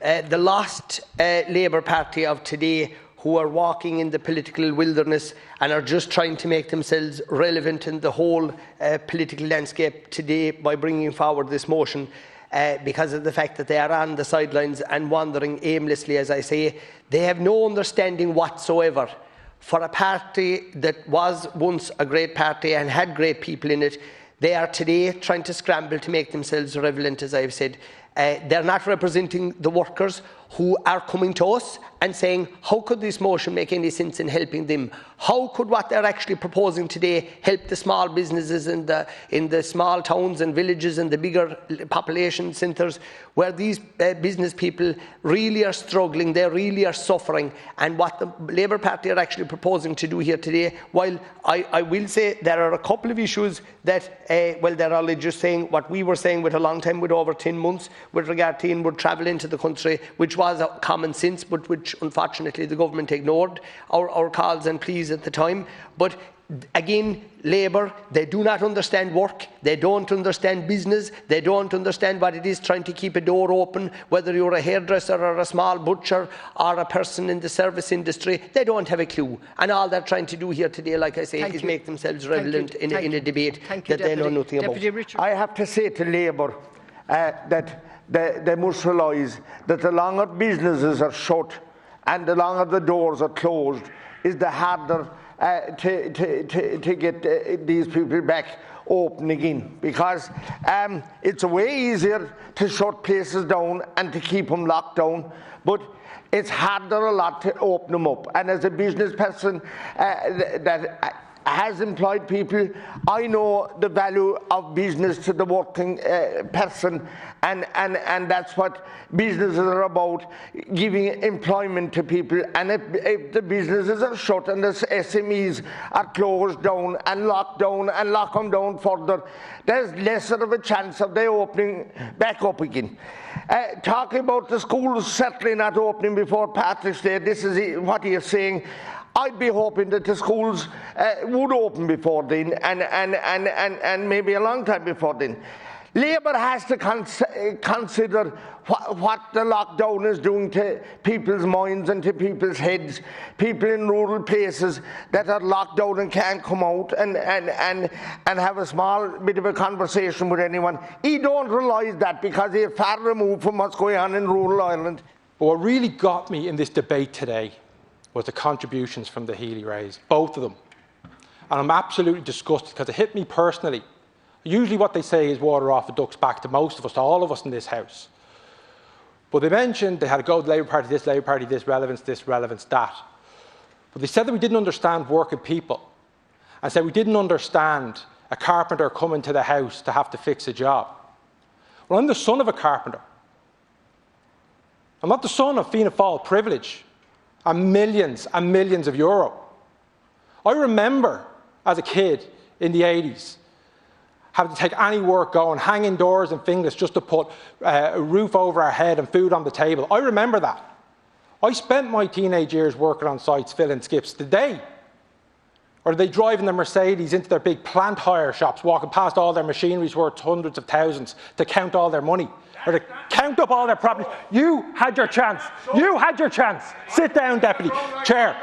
The lost Labour Party of today, who are walking in the political wilderness and are just trying to make themselves relevant in the whole political landscape today by bringing forward this motion, because of the fact that they are on the sidelines and wandering aimlessly, as I say. They have no understanding whatsoever for a party that was once a great party and had great people in it. They are today trying to scramble to make themselves relevant, as I've said. They're not representing the workers who are coming to us and saying, how could this motion make any sense in helping them? How could what they're actually proposing today help the small businesses in the small towns and villages and the bigger population centres, where these business people really are struggling, they really are suffering? And what the Labour Party are actually proposing to do here today, while I will say there are a couple of issues that, they're only just saying what we were saying with a long time, with over 10 months, with regard to inward travel into the country, which was a common sense, but which unfortunately the government ignored our calls and pleas at the time. But again, Labour, they do not understand work, they don't understand business, they don't understand what it is trying to keep a door open, whether you're a hairdresser or a small butcher or a person in the service industry. They don't have a clue. And all they're trying to do here today, like I say, is make themselves relevant in a debate that they know nothing about. I have to say to Labour that they must realise that the longer businesses are shut and the longer the doors are closed, is the harder to get these people back open again, because it's a way easier to shut places down and to keep them locked down, but it's harder a lot to open them up. And as a business person that has employed people, I know the value of business to the working person, and that's what businesses are about, giving employment to people. And if the businesses are shut and the SMEs are closed down and locked down and lock them down further, there's lesser of a chance of they opening back up again. Talking about the schools certainly not opening before Patrick's Day, this is what he is saying. I'd be hoping that the schools would open before then, and maybe a long time before then. Labour has to consider what the lockdown is doing to people's minds and to people's heads. People in rural places that are locked down and can't come out and have a small bit of a conversation with anyone. He don't realise that, because he's far removed from what's going on in rural Ireland. But what really got me in this debate today was the contributions from the Healy-Raes, both of them. And I'm absolutely disgusted, because it hit me personally. Usually what they say is water off a duck's back to most of us, to all of us in this House. But they mentioned they had to go to Labour Party this, relevance, that. But they said that we didn't understand working people, and said we didn't understand a carpenter coming to the House to have to fix a job. Well, I'm the son of a carpenter. I'm not the son of Fianna Fáil privilege and millions of euro. I remember as a kid in the 80s having to take any work going, hanging doors and fingers just to put a roof over our head and food on the table. I remember that. I spent my teenage years working on sites filling skips. Did they? Or are they driving their Mercedes into their big plant hire shops, walking past all their machineries worth hundreds of thousands to count all their money? Or to count up all their properties? You had your chance. You had your chance. Sit down, Deputy Chair.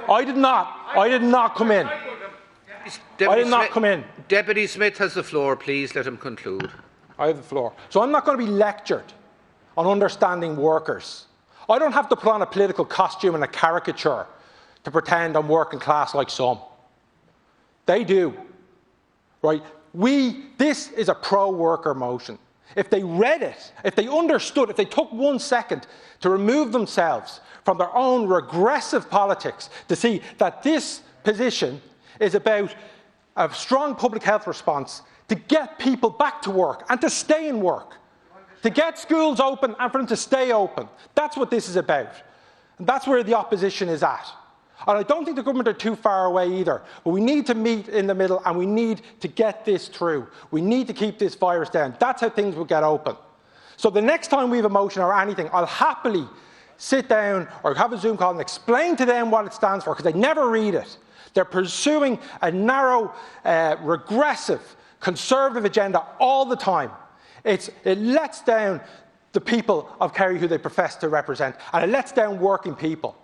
I did not come in. I did not come in. Deputy Smith has the floor. Please let him conclude. I have the floor. So I'm not going to be lectured on understanding workers. I don't have to put on a political costume and a caricature to pretend I'm working class like some. They do. Right? This is a pro-worker motion. If they read it, if they understood, if they took 1 second to remove themselves from their own regressive politics to see that this position is about a strong public health response to get people back to work and to stay in work, to get schools open and for them to stay open. That's what this is about. And that's where the opposition is at. And I don't think the government are too far away either, but we need to meet in the middle and we need to get this through. We need to keep this virus down. That's how things will get open. So the next time we have a motion or anything, I'll happily sit down or have a Zoom call and explain to them what it stands for, because they never read it. They're pursuing a narrow, regressive, conservative agenda all the time. It lets down the people of Kerry who they profess to represent, and it lets down working people.